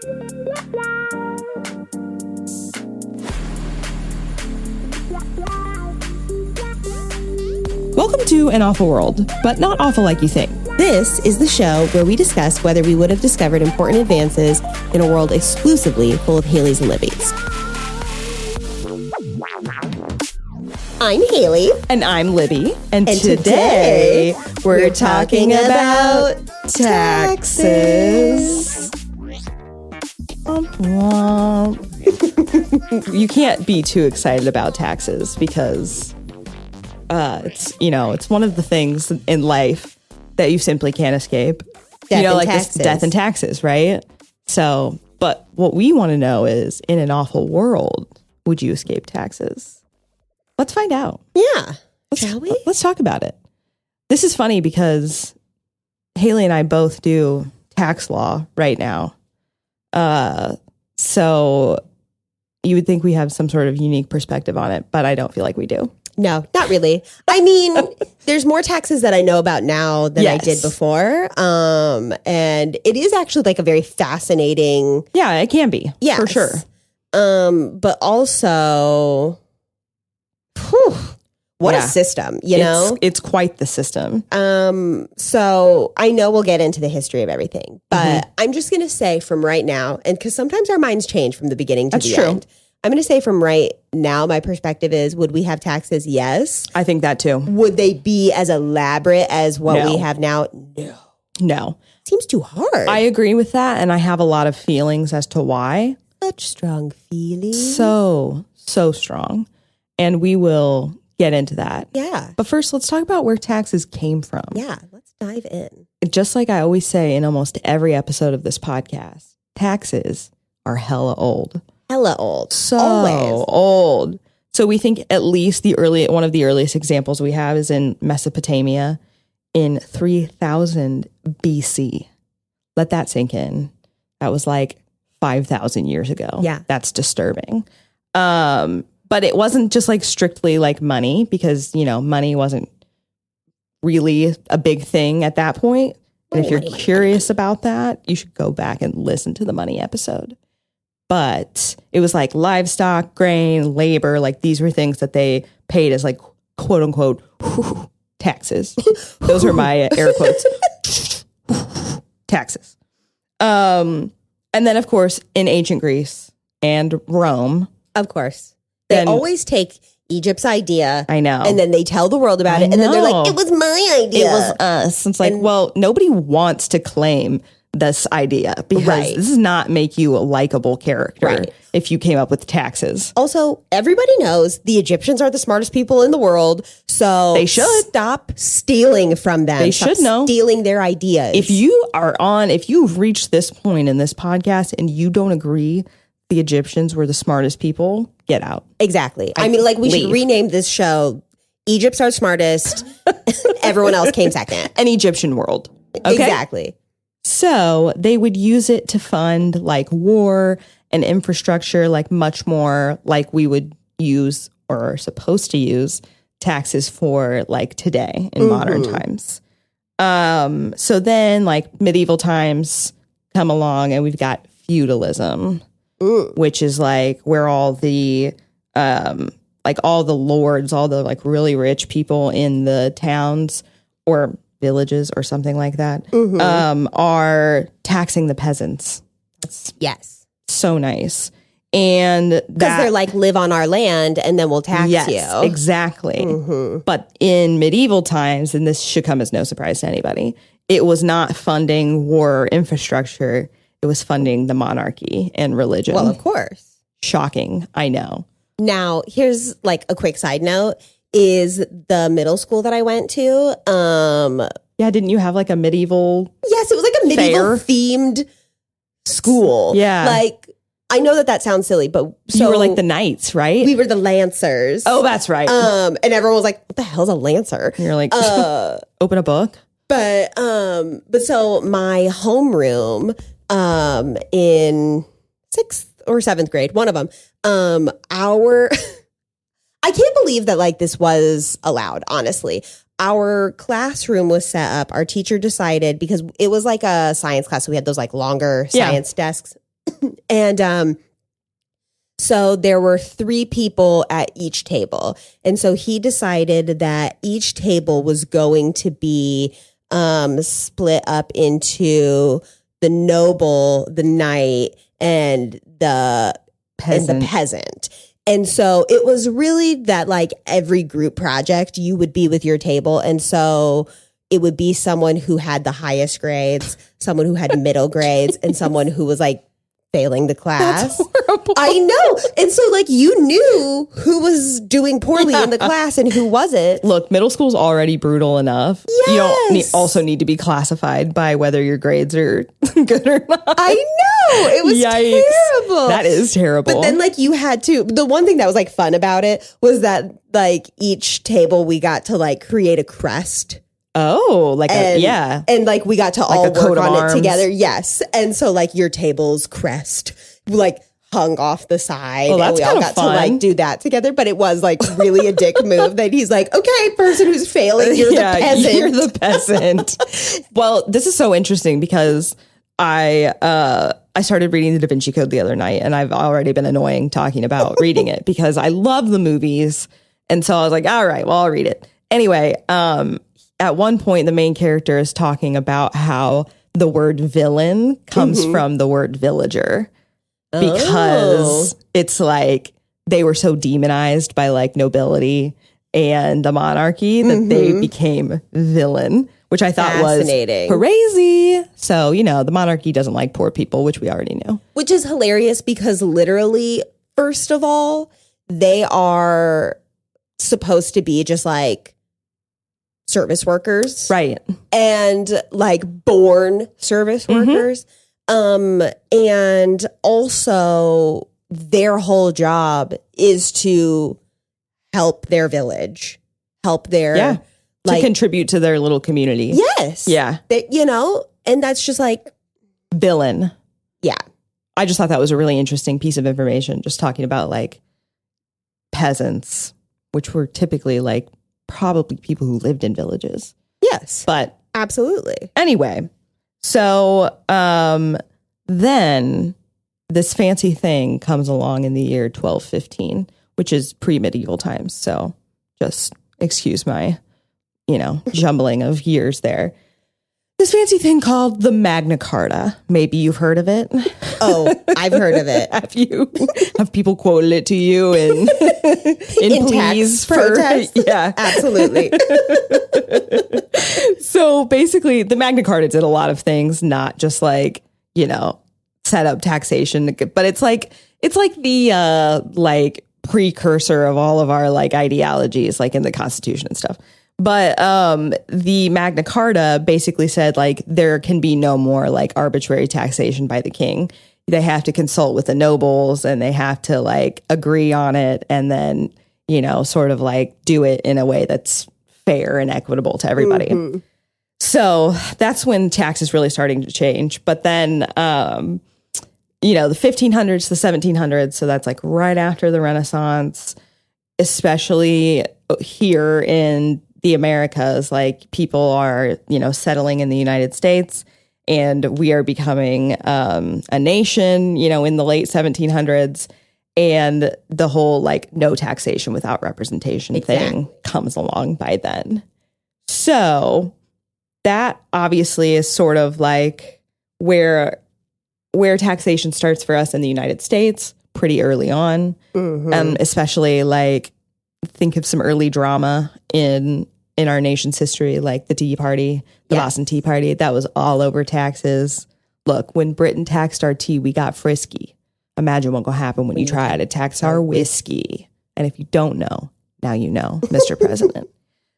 Welcome to An Awful World, but not awful like you think. This is the show where we discuss whether we would have discovered important advances in a world exclusively full of Haylies and Libbys. I'm Haylie. And I'm Libby. And today we're talking about taxes. You can't be too excited about taxes because it's one of the things in life that you simply can't escape. Taxes. Death and taxes, right? So, but what we want to know is, in an awful world, would you escape taxes? Let's find out. Yeah. Shall we? Let's talk about it. This is funny because Haylie and I both do tax law right now. So you would think we have some sort of unique perspective on it, but I don't feel like we do. No, not really. I mean, there's more taxes that I know about now than I did before. And it is actually like a very fascinating. Yeah, it can be. Yes. For sure. But also, what a system, you know? It's quite the system. So I know we'll get into the history of everything, but I'm just going to say from right now, and because sometimes our minds change from the beginning to the end. I'm going to say from right now, my perspective is, would we have taxes? Yes. I think that too. Would they be as elaborate as what we have now? No. Seems too hard. I agree with that, and I have a lot of feelings as to why. Such strong feelings. So strong. And we will get into that. Yeah. But first, let's talk about where taxes came from. Yeah, let's dive in. Just like I always say in almost every episode of this podcast, taxes are hella old. Hella old. So always old. So we think at least one of the earliest examples we have is in Mesopotamia in 3000 BC. Let that sink in. That was like 5,000 years ago. Yeah. That's disturbing. But it wasn't just like strictly like money because, money wasn't really a big thing at that point. And if you're curious about that, you should go back and listen to the money episode. But it was like livestock, grain, labor, like these were things that they paid as like quote unquote taxes. Those are my air quotes. Taxes. And then of course in ancient Greece and Rome. Of course. They always take Egypt's idea. I know. And then they tell the world about it. And then they're like, it was my idea. It was us. It's like, well, nobody wants to claim this idea because this does not make you a likable character if you came up with taxes. Also, everybody knows the Egyptians are the smartest people in the world, so they should stop stealing from them. They should know. Stealing their ideas. If you've reached this point in this podcast and you don't agree the Egyptians were the smartest people, get out. Exactly. I mean, like we should rename this show Egypt's Our Smartest. Everyone else came second. An Egyptian world. Okay? Exactly. So they would use it to fund like war and infrastructure, like much more like we would use or are supposed to use taxes for like today in modern times. So then like medieval times come along and we've got feudalism, which is like where all the all the lords, all the like really rich people in the towns or villages or something like that are taxing the peasants. Yes. So nice. And because they're like, live on our land and then we'll tax you. Exactly. But in medieval times, and this should come as no surprise to anybody, it was not funding war or infrastructure. It was funding the monarchy and religion. Well, of course. Shocking. I know. Now, here's like a quick side note. Is the middle school that I went to. Yeah, didn't you have like a medieval? Yes, it was like a medieval themed school. Yeah. Like, I know that sounds silly, but you were like the knights, right? We were the lancers. Oh, that's right. And everyone was like, what the hell's a lancer? And you're like, open a book. But so my homeroom in 6th or 7th grade, one of them, I can't believe that like this was allowed, honestly. Our classroom was set up. Our teacher decided, because it was like a science class, so we had those like longer science desks. And so there were 3 people at each table. And so he decided that each table was going to be split up into the noble, the knight, and the peasant. And so it was really that like every group project you would be with your table. And so it would be someone who had the highest grades, someone who had middle grades, and someone who was like failing the class. That's horrible. I know. And so like you knew who was doing poorly in the class and who wasn't. Look, middle school's already brutal enough. Yes. You don't also need to be classified by whether your grades are good or not. I know. It was terrible. That is terrible. But then like you had to, the one thing that was like fun about it was that like each table we got to like create a crest. Oh, like and like we got to like all work on arms. it together. Yes. And so like your table's crest like hung off the side. Well, and that's we all got fun. to like do that together. But it was like really a dick move that he's like, okay, person who's failing, you're the peasant. You're the peasant. Well, this is so interesting because I started reading the Da Vinci Code the other night, and I've already been annoying talking about reading it because I love the movies. And so I was like, all right, well, I'll read it. Anyway, at one point, the main character is talking about how the word villain comes from the word villager because it's like they were so demonized by like nobility and the monarchy that they became villain, which I thought was crazy. So, you know, the monarchy doesn't like poor people, which we already knew. Which is hilarious because literally, first of all, they are supposed to be just like service workers. Right. And like born service workers. And also their whole job is to help their village, help their to contribute to their little community. Yes. Yeah. You know, and that's just like villain. Yeah. I just thought that was a really interesting piece of information, just talking about like peasants, which were typically like probably people who lived in villages. Yes. But absolutely. Anyway, so then this fancy thing comes along in the year 1215, which is pre-medieval times. So just excuse my, jumbling of years there. This fancy thing called the Magna Carta. Maybe you've heard of it. Oh, I've heard of it. Have people quoted it to you in pleas for protest? Yeah, absolutely. So basically, the Magna Carta did a lot of things, not just like set up taxation, but it's like the precursor of all of our like ideologies, like in the Constitution and stuff. But the Magna Carta basically said like there can be no more like arbitrary taxation by the king. They have to consult with the nobles and they have to like agree on it and then, sort of like do it in a way that's fair and equitable to everybody. Mm-hmm. So that's when tax is really starting to change. But then, the 1500s, the 1700s. So that's like right after the Renaissance, especially here in the Americas, like people are, settling in the United States and we are becoming a nation, in the late 1700s. And the whole like no taxation without representation thing comes along by then. So that obviously is sort of like where taxation starts for us in the United States pretty early on. Mm-hmm. Especially like think of some early drama in our nation's history, like the Tea Party, the Boston Tea Party. That was all over taxes. Look, when Britain taxed our tea, we got frisky. Imagine what will happen when you try to tax our whiskey. And if you don't know, now you know, Mr. President.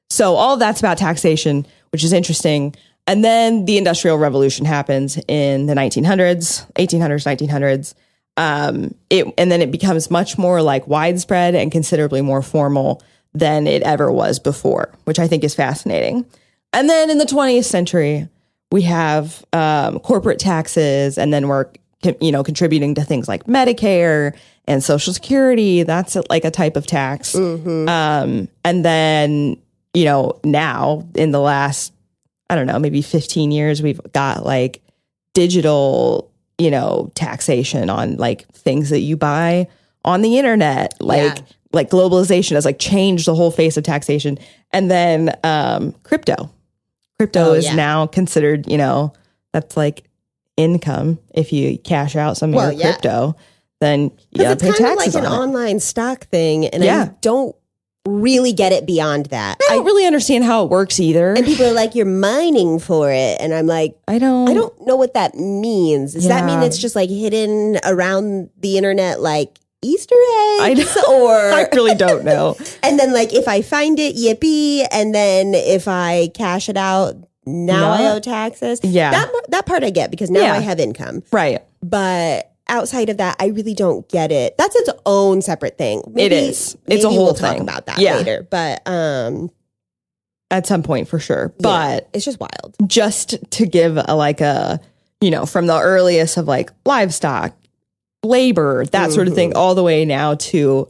So all of that's about taxation, which is interesting. And then the Industrial Revolution happens in the 1800s. And then it becomes much more like widespread and considerably more formal than it ever was before, which I think is fascinating. And then in the 20th century, we have corporate taxes, and then we're contributing to things like Medicare and Social Security. That's like a type of tax. Mm-hmm. And then, now in the last, I don't know, maybe 15 years, we've got like digital taxation on like things that you buy on the internet, like globalization has like changed the whole face of taxation. And then crypto is now considered, that's like income. If you cash out some of your crypto, then you gotta pay taxes on it. It's kind of like an online stock thing, and I don't really get it beyond that. I don't really understand how it works either. And people are like, you're mining for it. And I'm like, I don't know what that means. Does that mean it's just like hidden around the internet like Easter eggs? I really don't know. And then like if I find it, yippee. And then if I cash it out, now I owe taxes. Yeah. That part I get because now I have income. Right. But outside of that, I really don't get it. That's its own separate thing. It is. It's a whole thing. We'll talk about that later. But at some point for sure. But it's just wild. Just to give from the earliest of like livestock, labor, that sort of thing, all the way now to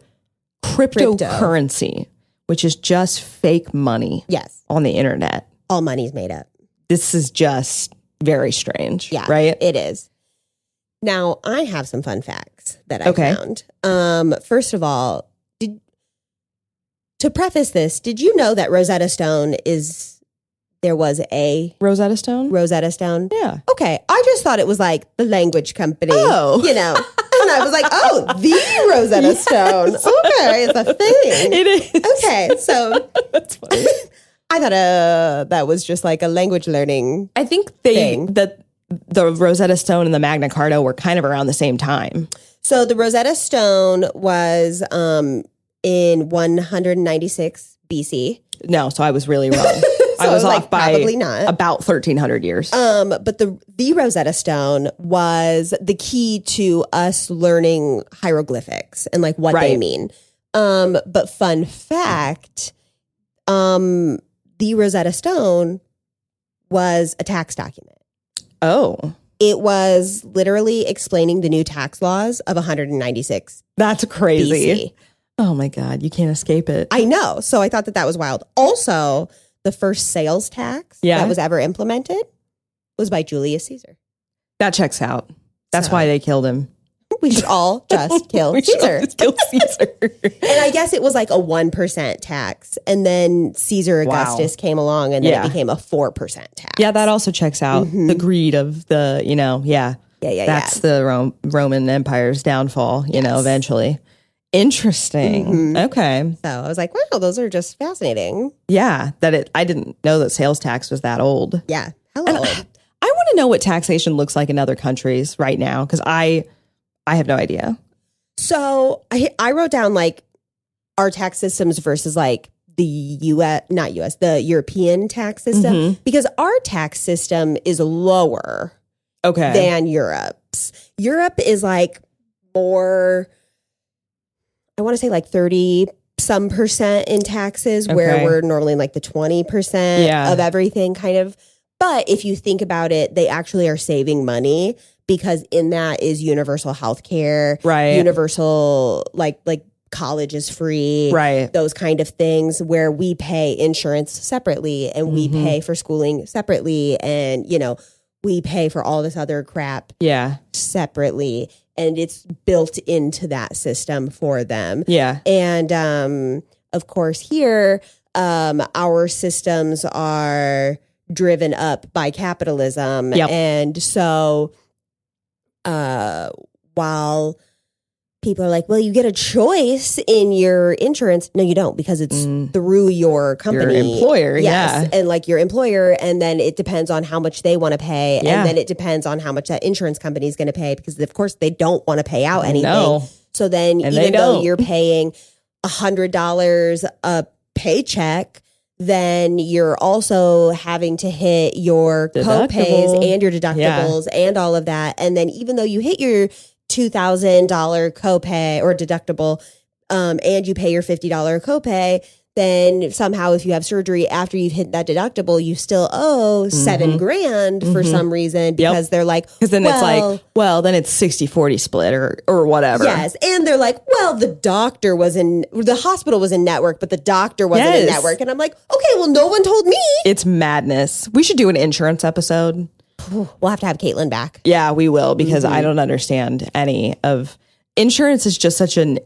cryptocurrency, which is just fake money. Yes. On the internet. All money's made up. This is just very strange. Yeah. Right? It is. Now, I have some fun facts that I found. First of all, to preface this, did you know that Rosetta Stone there was a Rosetta Stone? Rosetta Stone? Yeah. Okay. I just thought it was like the language company. Oh. And I was like, the Rosetta Stone. Okay. It's a thing. It is. Okay. So that's funny. I thought that was just like a language learning I think the Rosetta Stone and the Magna Carta were kind of around the same time. So the Rosetta Stone was in 196 BC. No, so I was really wrong. I was off by probably not. About 1,300 years. But the Rosetta Stone was the key to us learning hieroglyphics and like what they mean. But fun fact, the Rosetta Stone was a tax document. Oh. It was literally explaining the new tax laws of 196. That's crazy. BC. Oh my God. You can't escape it. I know. So I thought that was wild. Also, the first sales tax that was ever implemented was by Julius Caesar. That checks out. That's why they killed him. We should all just kill Caesar. Just kill Caesar. And I guess it was like a 1% tax. And then Caesar Augustus came along and then it became a 4% tax. Yeah, that also checks out. Mm-hmm. The greed of the, That's the Roman Empire's downfall, eventually. Interesting. Mm-hmm. Okay. So I was like, wow, those are just fascinating. Yeah, I didn't know that sales tax was that old. Yeah. Hello. I want to know what taxation looks like in other countries right now because I have no idea. So I wrote down like our tax systems versus like the the European tax system because our tax system is lower than Europe's. Europe is like more, I want to say like 30 some percent in taxes where we're normally like the 20% of everything kind of. But if you think about it, they actually are saving money because in that is universal health care, universal like college is free, those kind of things where we pay insurance separately and we pay for schooling separately and, we pay for all this other crap separately. And it's built into that system for them. Yeah. And of course here, our systems are driven up by capitalism. Yep. And so while people are like, well, you get a choice in your insurance. No, you don't because it's through your company. Your employer, And like your employer. And then it depends on how much they want to pay. Yeah. And then it depends on how much that insurance company is going to pay because, of course, they don't want to pay out anything. No. So then even though you're paying $100 a paycheck, then you're also having to hit your co-pays and your deductibles and all of that. And then even though you hit your $2,000 copay or deductible and you pay your $50 copay, then somehow if you have surgery after you've hit that deductible, you still owe $7,000 for some reason because they're like, because then it's like, well, then it's 60-40 split or whatever. Yes. And they're like, well, the hospital was in network, but the doctor wasn't in network. And I'm like, okay, well, no one told me. It's madness. We should do an insurance episode. We'll have to have Caitlin back. Yeah, we will, because I don't understand any of insurance. Is just such an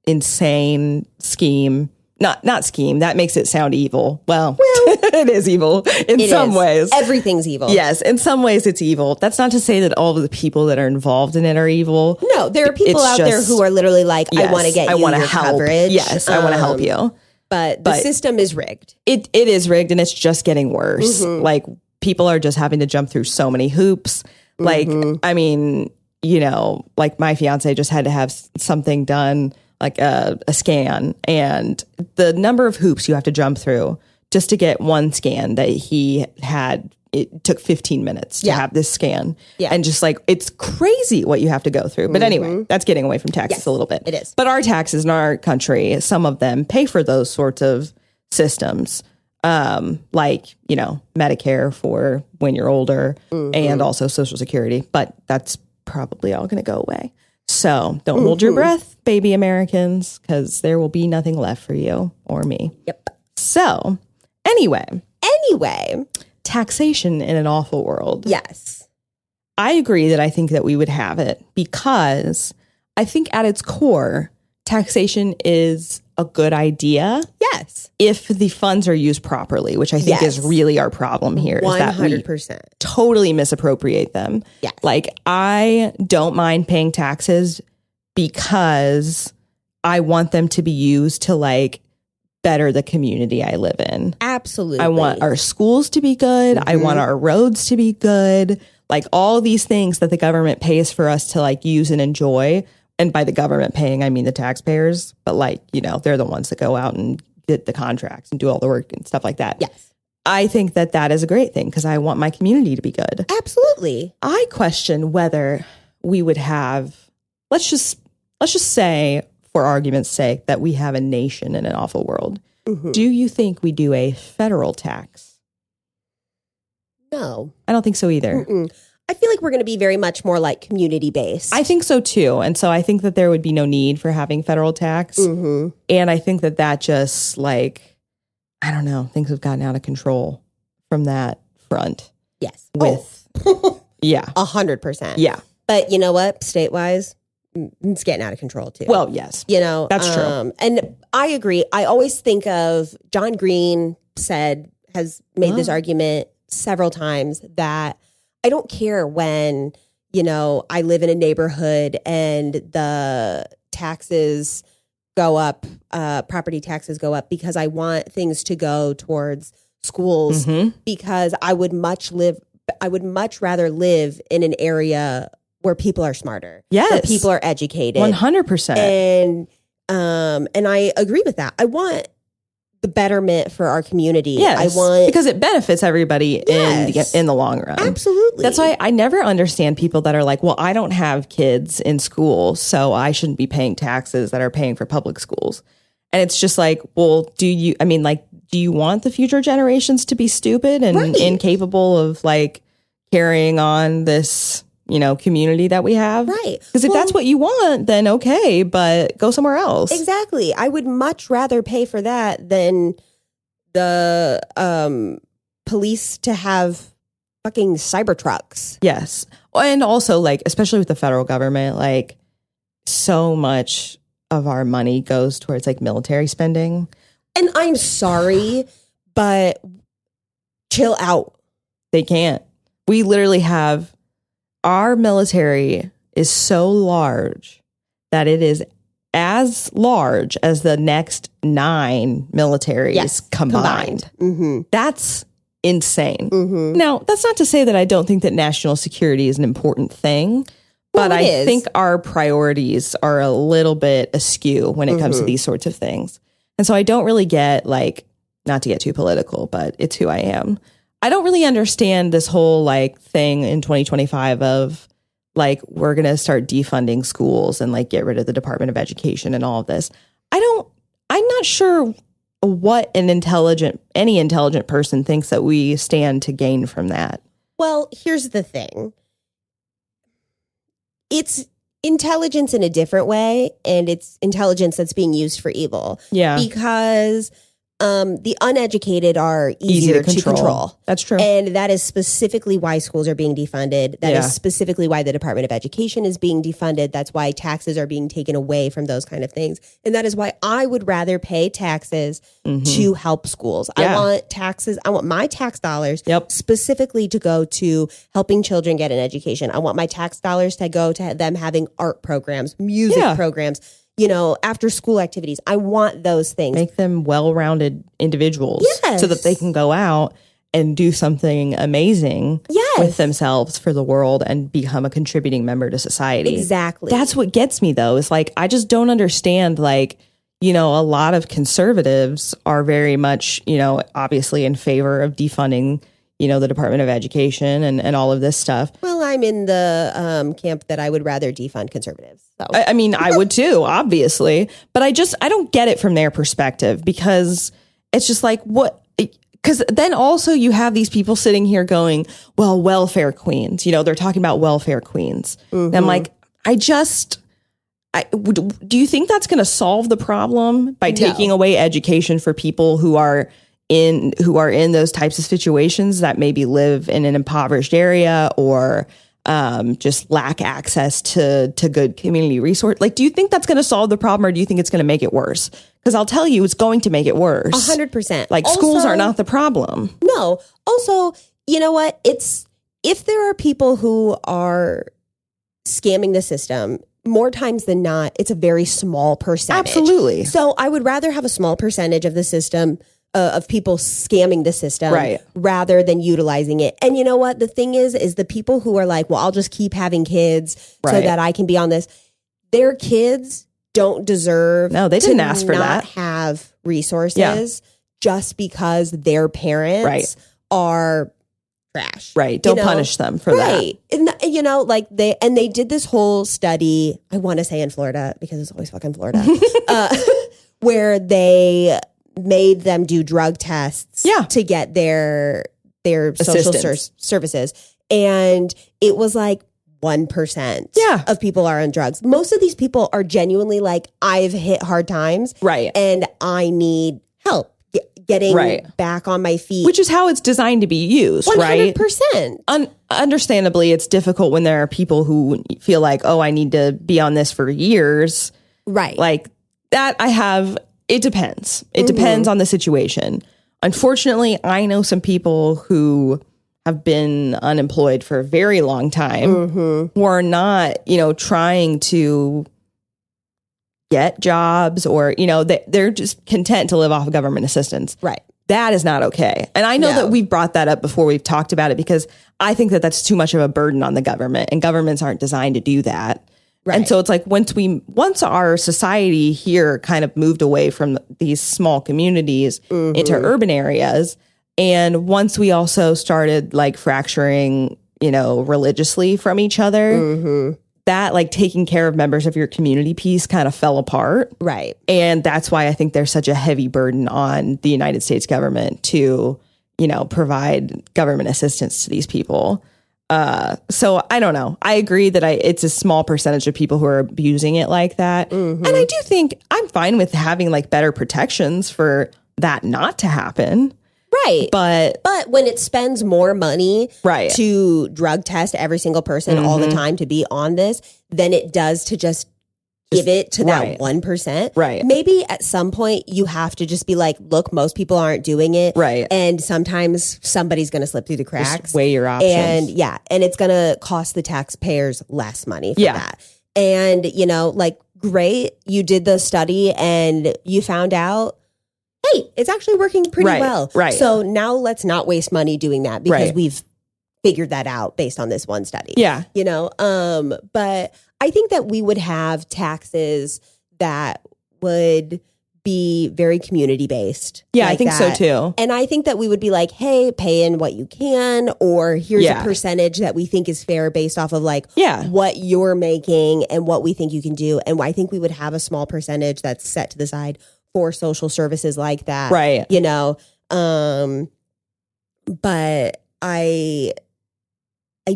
insane scheme. Not scheme. That makes it sound evil. Well it is evil in some ways. Everything's evil. Yes, in some ways it's evil. That's not to say that all of the people that are involved in it are evil. No, there are people out there who are literally like, I want to get you your coverage. Yes, I want to help you. But the system is rigged. It is rigged, and it's just getting worse. Like, people are just having to jump through so many hoops. Like, I mean, you know, like my fiance just had to have something done, like a scan, and the number of hoops you have to jump through just to get one scan that he had, it took 15 minutes to have this scan. Yeah. And just like, it's crazy what you have to go through. But anyway, that's getting away from taxes a little bit. It is. But our taxes in our country, some of them pay for those sorts of systems. Like, you know, Medicare for when you're older and also Social Security. But that's probably all going to go away. So don't hold your breath, baby Americans, because there will be nothing left for you or me. Yep. So anyway, taxation in an awful world. Yes. I agree that I think that we would have it, because I think at its core, taxation is a good idea. Yes. If the funds are used properly, which I think is really our problem here. 100%. Is that we totally misappropriate them. Yes. Like, I don't mind paying taxes because I want them to be used to like better the community I live in. Absolutely. I want our schools to be good. I want our roads to be good. Like, all these things that the government pays for us to like use and enjoy. And by the government paying, I mean the taxpayers. But like, you know, they're the ones that go out and get the contracts and do all the work and stuff like that. Yes. I think that that is a great thing, because I want my community to be good. Absolutely. I question whether we would have, let's just say, for argument's sake, that we have a nation in an awful world. Do you think we do a federal tax? No. I don't think so either. I feel like we're going to be very much more like community based. I think so too. And so I think that there would be no need for having federal tax. And I think that that just like, I don't know, things have gotten out of control from that front. Yes. With, 100%. Yeah. But you know what? State-wise, it's getting out of control too. Well, yes. You know, that's true. And I agree. I always think of John Green has made this argument several times that I don't care when, you know, I live in a neighborhood and the taxes go up, property taxes go up, because I want things to go towards schools, because I would much rather live in an area where people are smarter. Yes. Where people are educated. 100%. And I agree with that. I want the betterment for our community. Yes, I want, because it benefits everybody in the long run. Absolutely. That's why I never understand people that are like, well, I don't have kids in school, so I shouldn't be paying taxes that are paying for public schools. And it's just like, well, do you want the future generations to be stupid and incapable of like carrying on this, you know, community that we have? Right. Because if that's what you want, then okay, but go somewhere else. Exactly. I would much rather pay for that than the police to have fucking cyber trucks. Yes. And also, like, especially with the federal government, like, so much of our money goes towards like military spending. And I'm sorry, but chill out. They can't. We literally have, our military is so large that it is as large as the next 9 militaries combined. That's insane. Now, that's not to say that I don't think that national security is an important thing, but I think our priorities are a little bit askew when it comes to these sorts of things. And so I don't really get, like, not to get too political, but it's who I am. I don't really understand this whole like thing in 2025 of like, we're going to start defunding schools and like get rid of the Department of Education and all of this. I'm not sure what any intelligent person thinks that we stand to gain from that. Well, here's the thing. It's intelligence in a different way, and it's intelligence that's being used for evil. Yeah. Because the uneducated are easier to control. That's true. And that is specifically why schools are being defunded. That is specifically why the Department of Education is being defunded. That's why taxes are being taken away from those kind of things. And that is why I would rather pay taxes to help schools. I want my tax dollars specifically to go to helping children get an education. I want my tax dollars to go to them having art programs, music programs, after school activities. I want those things. Make them well-rounded individuals so that they can go out and do something amazing with themselves for the world and become a contributing member to society. Exactly. That's what gets me, though, is like, I just don't understand, like, a lot of conservatives are very much, obviously in favor of defunding the Department of Education and all of this stuff. Well, I'm in the camp that I would rather defund conservatives. So. I mean, I would too, obviously. But I don't get it from their perspective, because it's just like, what? Because then also you have these people sitting here going, well, welfare queens. They're talking about welfare queens. And I'm like, do you think that's going to solve the problem by taking away education for people who are in those types of situations that maybe live in an impoverished area or just lack access to good community resource? Like, do you think that's going to solve the problem, or do you think it's going to make it worse? Because I'll tell you, it's going to make it worse. 100%. Like, also, schools are not the problem. No. Also, you know what? If there are people who are scamming the system, more times than not, it's a very small percentage. Absolutely. So I would rather have a small percentage of the system of people scamming the system rather than utilizing it. And you know what? The thing is the people who are like, well, I'll just keep having kids so that I can be on this. Their kids don't deserve they didn't ask for that. Have resources just because their parents are trash. Right. Don't punish them for that. And, they did this whole study, I want to say in Florida, because it's always fucking Florida, where they made them do drug tests to get their social services. And it was like 1% of people are on drugs. Most of these people are genuinely like, I've hit hard times. Right. And I need help getting back on my feet. Which is how it's designed to be used, 100%. Right? Understandably, it's difficult when there are people who feel like, oh, I need to be on this for years. Right. Like that it depends. It depends on the situation. Unfortunately, I know some people who have been unemployed for a very long time who are not, trying to get jobs or, they're just content to live off of government assistance. Right. That is not okay. And I know that we've brought that up before. We've talked about it because I think that that's too much of a burden on the government, and governments aren't designed to do that. Right. And so it's like once our society here kind of moved away from these small communities into urban areas, and once we also started like fracturing, religiously from each other, that like taking care of members of your community piece kind of fell apart. Right. And that's why I think there's such a heavy burden on the United States government to, provide government assistance to these people. So I don't know. I agree that it's a small percentage of people who are abusing it like that. And I do think I'm fine with having like better protections for that not to happen. Right. But when it spends more money to drug test every single person all the time to be on this than it does to just give it to that 1%. Right. Maybe at some point you have to just be like, look, most people aren't doing it. Right. And sometimes somebody's going to slip through the cracks. Just weigh your options. And it's going to cost the taxpayers less money for that. And, great, you did the study and you found out, hey, it's actually working pretty well. Right. So now let's not waste money doing that because we've figured that out based on this one study. Yeah. But I think that we would have taxes that would be very community based. Yeah, like I think so too. And I think that we would be like, hey, pay in what you can, or here's a percentage that we think is fair based off of like what you're making and what we think you can do. And I think we would have a small percentage that's set to the side for social services like that. Right. But I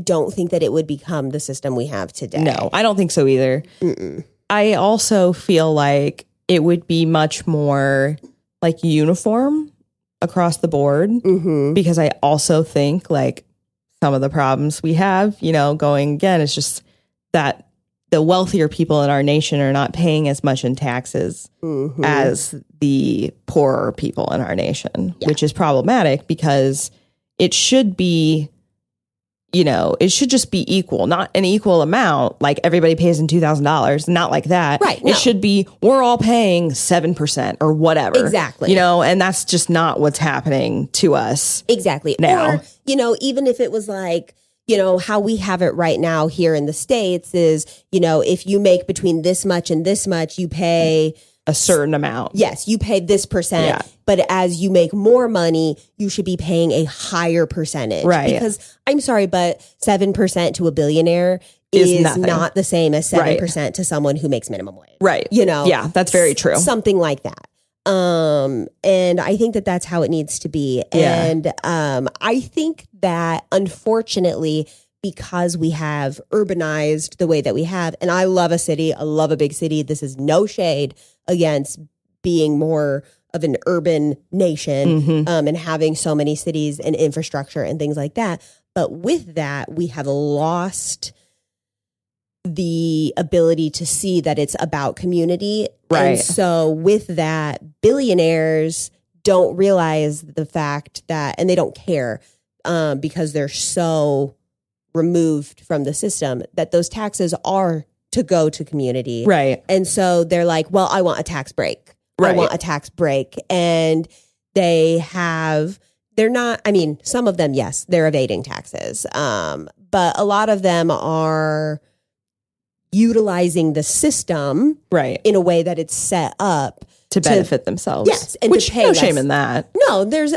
don't think that it would become the system we have today. No, I don't think so either. I also feel like it would be much more like uniform across the board, because I also think like some of the problems we have, going again, it's just that the wealthier people in our nation are not paying as much in taxes as the poorer people in our nation, which is problematic because it should be, it should just be equal, not an equal amount. Like everybody pays in $2,000, not like that. Right. It should be, we're all paying 7% or whatever. Exactly. And that's just not what's happening to us. Exactly. Now. Or, even if it was like, how we have it right now here in the States is, if you make between this much and this much, you pay a certain amount. Yes, you pay this percent. Yeah. But as you make more money, you should be paying a higher percentage. Right. Because I'm sorry, but 7% to a billionaire is not the same as 7% to someone who makes minimum wage. Right. Yeah, that's very true. Something like that. And I think that that's how it needs to be. Yeah. And I think that unfortunately, because we have urbanized the way that we have, and I love a city, I love a big city. This is no shade against being more of an urban nation and having so many cities and infrastructure and things like that. But with that, we have lost the ability to see that it's about community. Right. And so with that, billionaires don't realize the fact that, and they don't care because they're so removed from the system, that those taxes are to go to community. Right. And so they're like, well, I want a tax break. Right. I want a tax break. And they're not, some of them, yes, they're evading taxes. But a lot of them are utilizing the system in a way that it's set up to benefit themselves. Yes. And which to pay no less. Shame in that. No, there's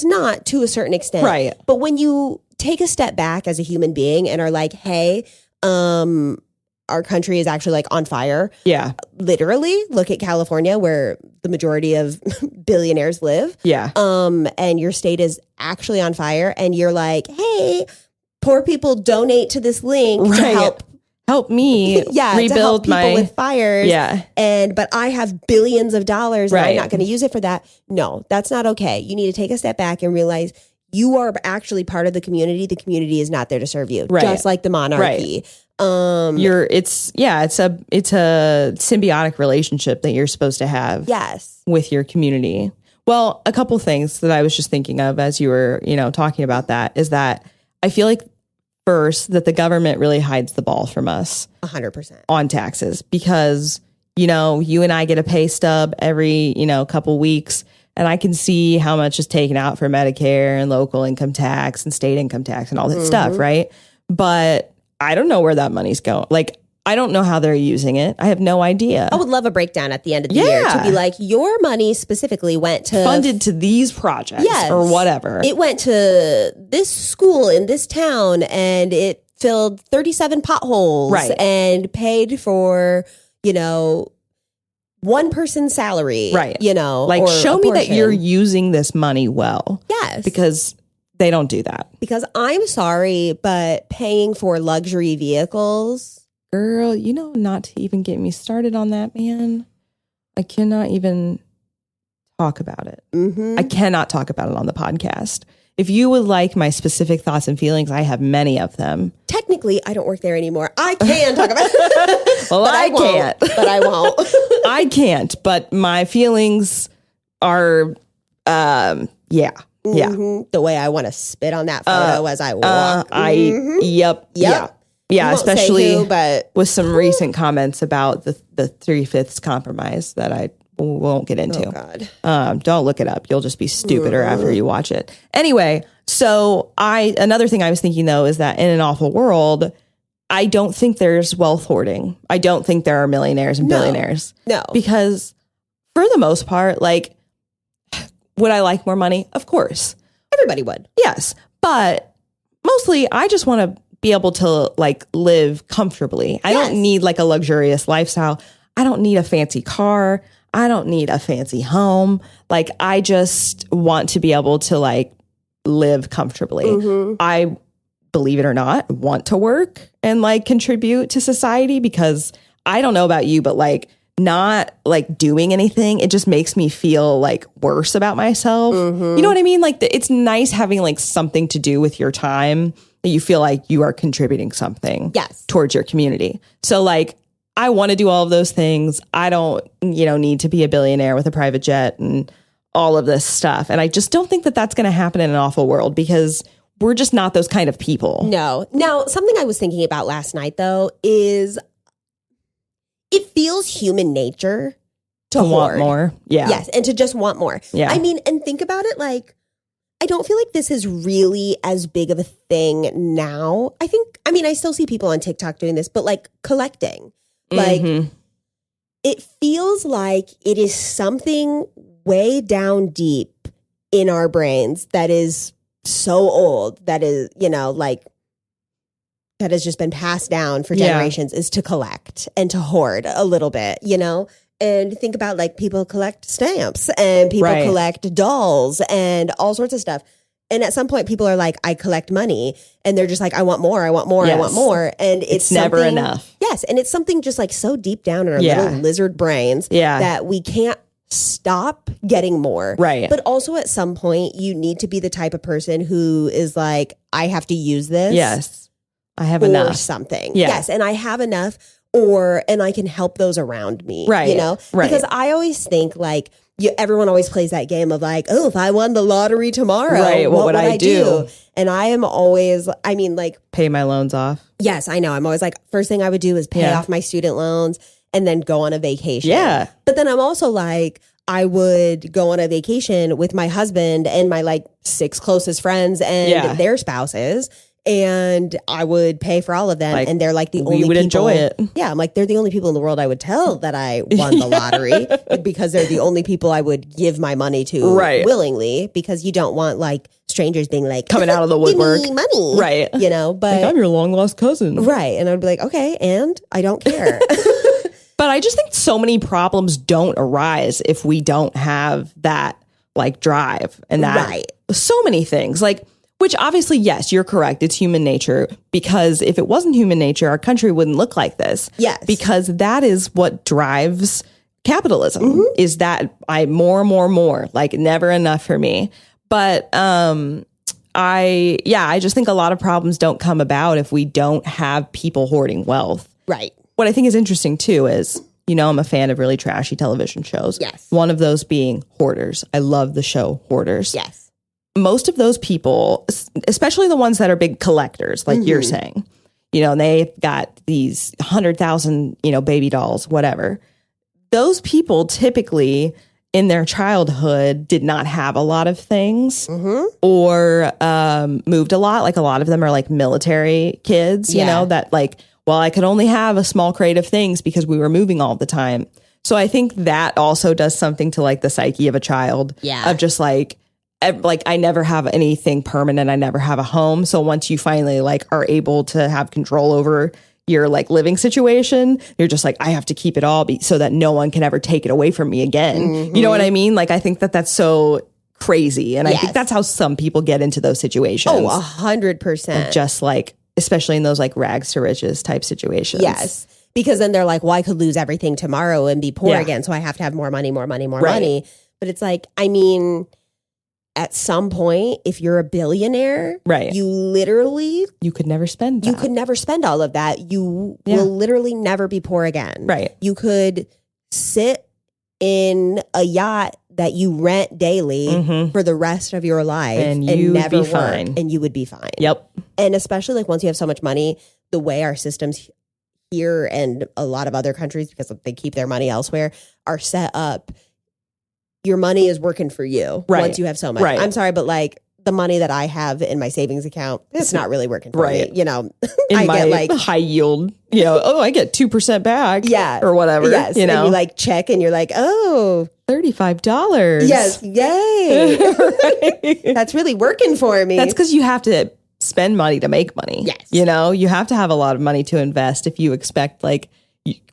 not to a certain extent. Right. But when you take a step back as a human being and are like, hey, our country is actually like on fire. Yeah. Literally, look at California where the majority of billionaires live. Yeah. And your state is actually on fire. And you're like, hey, poor people donate to this link to help me rebuild to help people with fires. Yeah. But I have billions of dollars and I'm not going to use it for that. No, that's not okay. You need to take a step back and realize you are actually part of the community. The community is not there to serve you. Right. Just like the monarchy. It's a symbiotic relationship that you're supposed to have with your community. Well, a couple things that I was just thinking of as you were, talking about that is that I feel like first that the government really hides the ball from us 100% on taxes because, you and I get a pay stub every, couple weeks and I can see how much is taken out for Medicare and local income tax and state income tax and all that stuff. Right. But I don't know where that money's going. Like, I don't know how they're using it. I have no idea. I would love a breakdown at the end of the year to be like, your money specifically went to funded to these projects or whatever. It went to this school in this town and it filled 37 potholes and paid for, one person's salary. Right. Like show me that you're using this money well. Yes. Because they don't do that. Because I'm sorry, but paying for luxury vehicles. Girl, not to even get me started on that, man. I cannot even talk about it. I cannot talk about it on the podcast. If you would like my specific thoughts and feelings, I have many of them. Technically, I don't work there anymore. I can talk about it. Well, I can't. But I won't. I can't, but my feelings are, yeah. The way I want to spit on that photo as I walk. Yep. Yeah, especially who, but with some recent comments about the 3/5 compromise that I won't get into. Oh, God. Don't look it up. You'll just be stupider after you watch it. Anyway, so another thing I was thinking, though, is that in an awful world, I don't think there's wealth hoarding. I don't think there are millionaires and billionaires. No. Because for the most part, like, would I like more money? Of course. Everybody would. Yes. But mostly, I just want to be able to like live comfortably. I don't need like a luxurious lifestyle. I don't need a fancy car. I don't need a fancy home. Like I just want to be able to like live comfortably. I, believe it or not, want to work and like contribute to society because I don't know about you, but like not like doing anything, it just makes me feel like worse about myself. Mm-hmm. You know what I mean? Like it's nice having like something to do with your time that you feel like you are contributing something towards your community. So like, I want to do all of those things. I don't, need to be a billionaire with a private jet and all of this stuff. And I just don't think that that's going to happen in an awful world because we're just not those kind of people. No. Now, something I was thinking about last night, though, is it feels human nature to want more. Yeah. Yes. And to just want more. Yeah. I mean, and think about it like, I don't feel like this is really as big of a thing now. I still see people on TikTok doing this, but like collecting. Like, it feels like it is something way down deep in our brains that is so old, that is, that has just been passed down for generations, is to collect and to hoard a little bit, And think about like people collect stamps and people collect dolls and all sorts of stuff. And at some point, people are like, I collect money. And they're just like, I want more, I want more, I want more. And it's never enough. Yes. And it's something just like so deep down in our little lizard brains that we can't stop getting more. Right. But also at some point, you need to be the type of person who is like, I have to use this. Yes. I have enough. Or something. Yeah. Yes. And I have enough and I can help those around me. Right. Right. Because I always think like, everyone always plays that game of like, oh, if I won the lottery tomorrow, what would I do? And I am always, pay my loans off. Yes, I know. I'm always like, first thing I would do is pay off my student loans and then go on a vacation. Yeah. But then I'm also like, I would go on a vacation with my husband and my like 6 closest friends and their spouses. And I would pay for all of them. Like, and they're like the only people. We would enjoy it. Yeah. I'm like, they're the only people in the world I would tell that I won the lottery because they're the only people I would give my money to willingly, because you don't want like strangers being like, coming out of the woodwork. Give me money. Right. But like, I'm your long lost cousin. Right. And I'd be like, okay. And I don't care. But I just think so many problems don't arise if we don't have that like drive and that so many things like, which obviously, yes, you're correct. It's human nature, because if it wasn't human nature, our country wouldn't look like this. Yes. Because that is what drives capitalism, is that more, like never enough for me. But I just think a lot of problems don't come about if we don't have people hoarding wealth. Right. What I think is interesting too is, I'm a fan of really trashy television shows. Yes. One of those being Hoarders. I love the show Hoarders. Yes. Most of those people, especially the ones that are big collectors, like you're saying, and they've got these 100,000, baby dolls, whatever. Those people typically in their childhood did not have a lot of things or moved a lot. Like a lot of them are like military kids, you know, that like, well, I could only have a small crate of things because we were moving all the time. So I think that also does something to like the psyche of a child of just like I never have anything permanent. I never have a home. So once you finally like are able to have control over your like living situation, you're just like, I have to keep it all so that no one can ever take it away from me again. You know what I mean? Like, I think that that's so crazy. And I think that's how some people get into those situations. Oh, 100%. Just like, especially in those like rags to riches type situations. Yes. Because then they're like, well, I could lose everything tomorrow and be poor again. So I have to have more money. But it's like, I mean, at some point, if you're a billionaire, you could never spend that. You could never spend all of that. You will literally never be poor again. Right. You could sit in a yacht that you rent daily for the rest of your life and never work, fine. And you would be fine. Yep. And especially like once you have so much money, the way our systems here and a lot of other countries, because they keep their money elsewhere, are set up. Your money is working for you once you have so much. I'm sorry, but like the money that I have in my savings account, it's not really working for me. In I get like high yield, I get 2% back. Or whatever. Yes. And you like check and you're like, oh, $35. Yes. Yay. That's really working for me. That's because you have to spend money to make money. Yes. You have to have a lot of money to invest if you expect like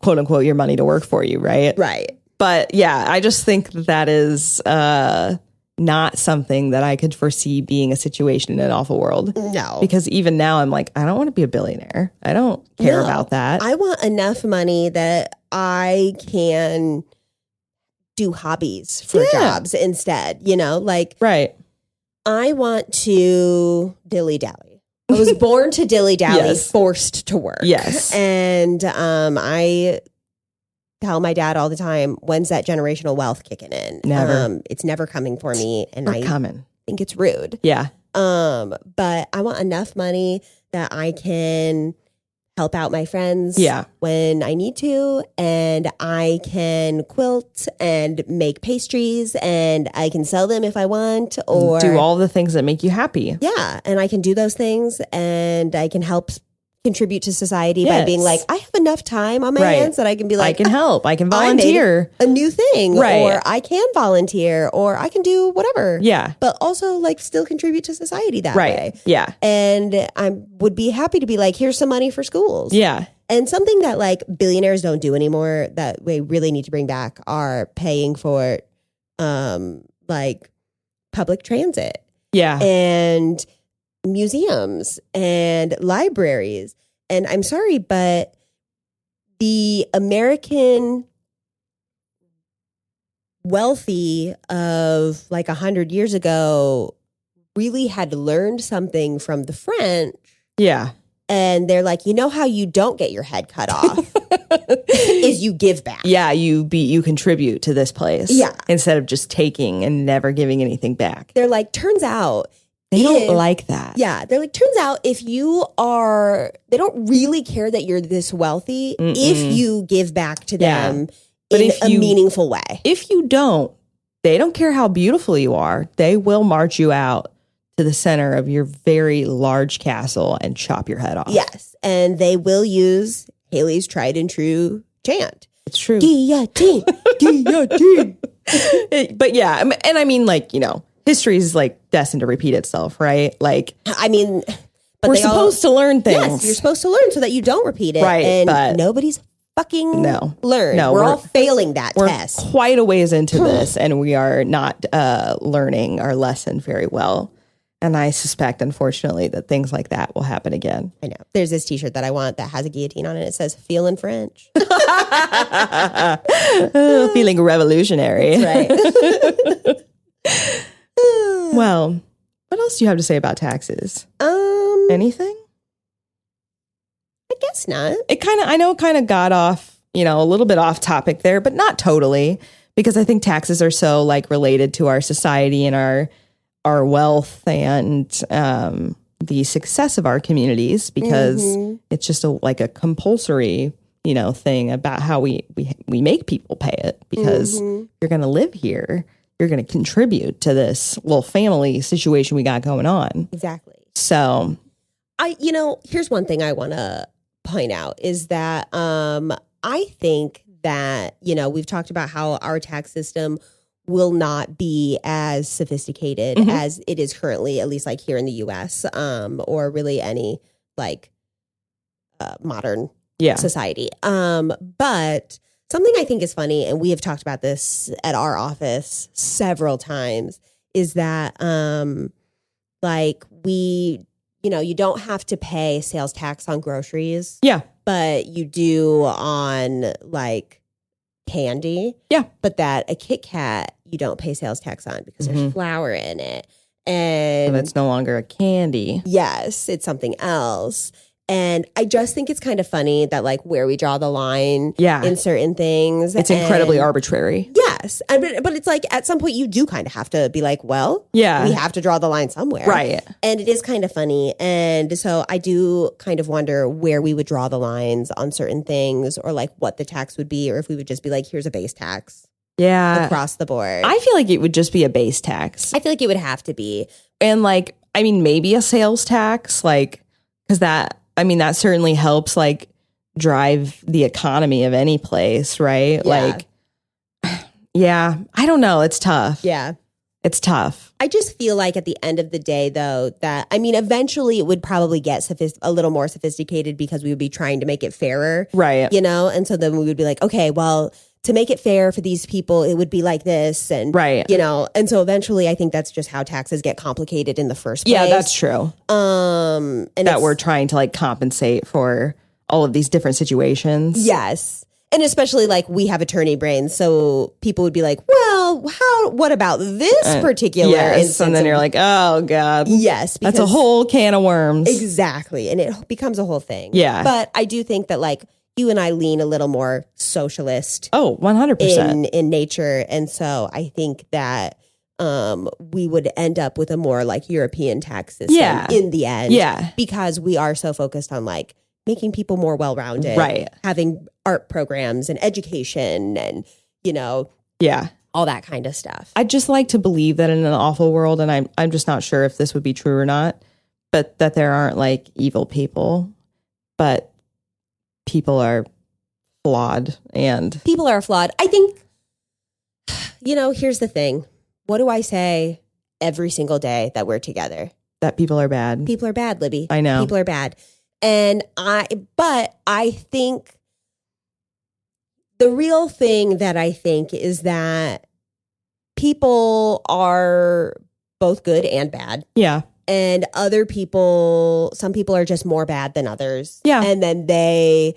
quote unquote your money to work for you. Right. Right. But yeah, I just think that is not something that I could foresee being a situation in an awful world. No. Because even now I'm like, I don't want to be a billionaire. I don't care about that. I want enough money that I can do hobbies for jobs instead, like right. I want to dilly-dally. I was born to dilly-dally, forced to work. Yes. And I tell my dad all the time, when's that generational wealth kicking in? Never. It's never coming for me. And Not coming. think it's rude. Yeah. But I want enough money that I can help out my friends when I need to, and I can quilt and make pastries, and I can sell them if I want, or do all the things that make you happy. Yeah, and I can do those things, and I can help contribute to society by being like, I have enough time on my hands that I can be like, I can help. I can volunteer. A new thing, or I can volunteer, or I can do whatever. Yeah. But also like still contribute to society that way. Yeah. And I would be happy to be like, here's some money for schools. Yeah. And something that like billionaires don't do anymore that we really need to bring back are paying for like public transit. Yeah. And museums and libraries. And I'm sorry, but the American wealthy of like 100 years ago really had learned something from the French. Yeah. And they're like, how you don't get your head cut off is you give back. Yeah, you contribute to this place. Yeah. Instead of just taking and never giving anything back. They're like, turns out they don't like that. Yeah. They're like, turns out they don't really care that you're this wealthy if you give back to them in a meaningful way. If you don't, they don't care how beautiful you are. They will march you out to the center of your very large castle and chop your head off. Yes. And they will use Haylie's tried and true chant. It's true. Guillotine. Guillotine. But yeah, and I mean, like, history is like destined to repeat itself, right? Like, I mean, but we're supposed to learn things. Yes, you're supposed to learn so that you don't repeat it. Right. And but nobody's fucking learned. No, we're all failing that test. We're quite a ways into this, and we are not learning our lesson very well. And I suspect, unfortunately, that things like that will happen again. I know. There's this t-shirt that I want that has a guillotine on it. It says, feeling French. Feeling revolutionary. That's right. Well, what else do you have to say about taxes? Anything? I guess not. I know it kind of got off, a little bit off topic there, but not totally, because I think taxes are so like related to our society and our wealth and the success of our communities, because it's just a compulsory, thing about how we make people pay it, because you're going to live here. You're going to contribute to this little family situation we got going on. Exactly. So here's one thing I want to point out is that I think that, we've talked about how our tax system will not be as sophisticated as it is currently, at least like here in the US, or really any like modern society. But something I think is funny, and we have talked about this at our office several times, is that you don't have to pay sales tax on groceries. Yeah. But you do on like candy. Yeah. But that a Kit Kat you don't pay sales tax on because there's flour in it. And it's no longer a candy. Yes, it's something else. And I just think it's kind of funny that like where we draw the line in certain things. It's incredibly arbitrary. Yes. But it's like at some point you do kind of have to be like, well, we have to draw the line somewhere. Right. And it is kind of funny. And so I do kind of wonder where we would draw the lines on certain things, or like what the tax would be, or if we would just be like, here's a base tax. Yeah. Across the board. I feel like it would just be a base tax. I feel like it would have to be. And like, I mean, maybe a sales tax, like, because that certainly helps like drive the economy of any place, right? Yeah. Like, I don't know. It's tough. Yeah. It's tough. I just feel like at the end of the day, though, that, eventually it would probably get a little more sophisticated because we would be trying to make it fairer. Right. And so then we would be like, okay, well, to make it fair for these people, it would be like this. And, and so eventually I think that's just how taxes get complicated in the first place. Yeah, that's true. And that we're trying to like compensate for all of these different situations. Yes. And especially like we have attorney brains. So people would be like, well, what about this particular instance? And then you're like, oh God. Yes. That's a whole can of worms. Exactly. And it becomes a whole thing. Yeah. But I do think that like you and I lean a little more socialist. Oh, 100%. In nature. And so I think that we would end up with a more like European tax system in the end. Yeah. Because we are so focused on like making people more well-rounded. Right. Having art programs and education and, all that kind of stuff. I'd just like to believe that in an awful world, and I'm just not sure if this would be true or not, but that there aren't like evil people, but people are flawed and... People are flawed. I think, here's the thing. What do I say every single day that we're together? That people are bad. People are bad, Libby. I know. People are bad. But I think the real thing that I think is that people are both good and bad. Yeah. And some people are just more bad than others. Yeah. And then they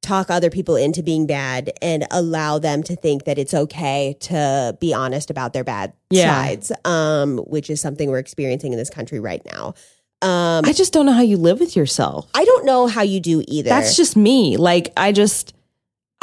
talk other people into being bad and allow them to think that it's okay to be honest about their bad sides, which is something we're experiencing in this country right now. I just don't know how you live with yourself. I don't know how you do either. That's just me. Like, I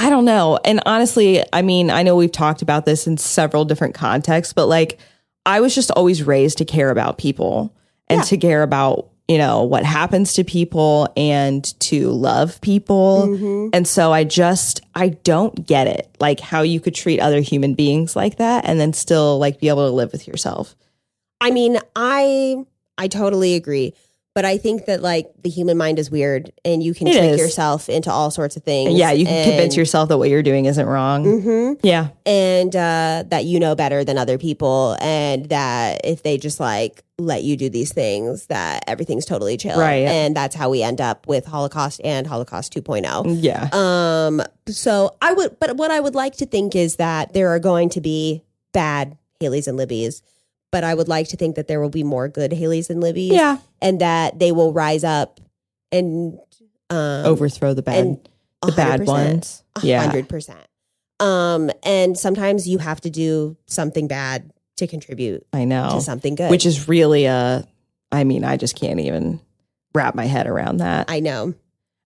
don't know. And honestly, I mean, I know we've talked about this in several different contexts, but like, I was just always raised to care about people and to care about, what happens to people and to love people. Mm-hmm. And so I don't get it. Like how you could treat other human beings like that and then still like be able to live with yourself. I mean, I totally agree. But I think that like the human mind is weird and you can trick yourself into all sorts of things. Yeah, you can convince yourself that what you're doing isn't wrong. Mm-hmm. Yeah. And that you know better than other people and that if they just like let you do these things that everything's totally chill. Right. And that's how we end up with Holocaust and Holocaust 2.0. Yeah. So what I would like to think is that there are going to be bad Haylies and Libbys. But I would like to think that there will be more good Haylies and Libbys. Yeah. And that they will rise up and overthrow the bad ones. 100%. And sometimes you have to do something bad to contribute to something good. Which is really I just can't even wrap my head around that. I know.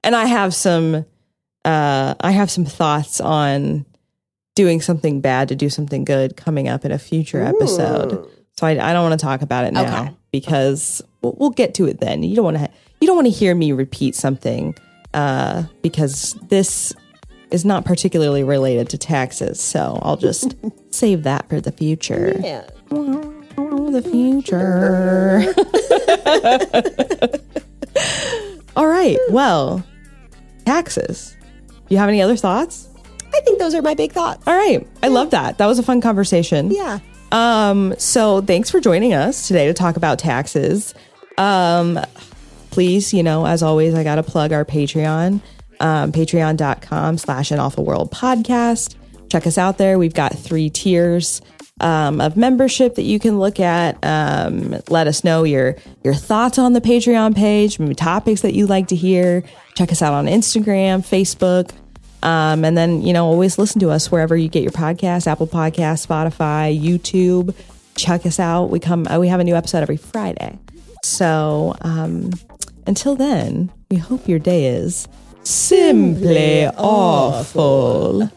And I have some thoughts on doing something bad to do something good coming up in a future episode. So I don't want to talk about it now because we'll get to it then. You don't want to hear me repeat something because this is not particularly related to taxes. So I'll just save that for the future. Yeah. The future. All right. Well, taxes. You have any other thoughts? I think those are my big thoughts. All right. I love that. That was a fun conversation. Yeah. So thanks for joining us today to talk about taxes. Please, as always, I got to plug our Patreon, patreon.com/anawfulworldpodcast. Check us out there. We've got 3 tiers, of membership that you can look at. Let us know your thoughts on the Patreon page, maybe topics that you'd like to hear. Check us out on Instagram, Facebook. And then, always listen to us wherever you get your podcasts, Apple Podcasts, Spotify, YouTube. Check us out. We have a new episode every Friday. So until then, we hope your day is simply awful.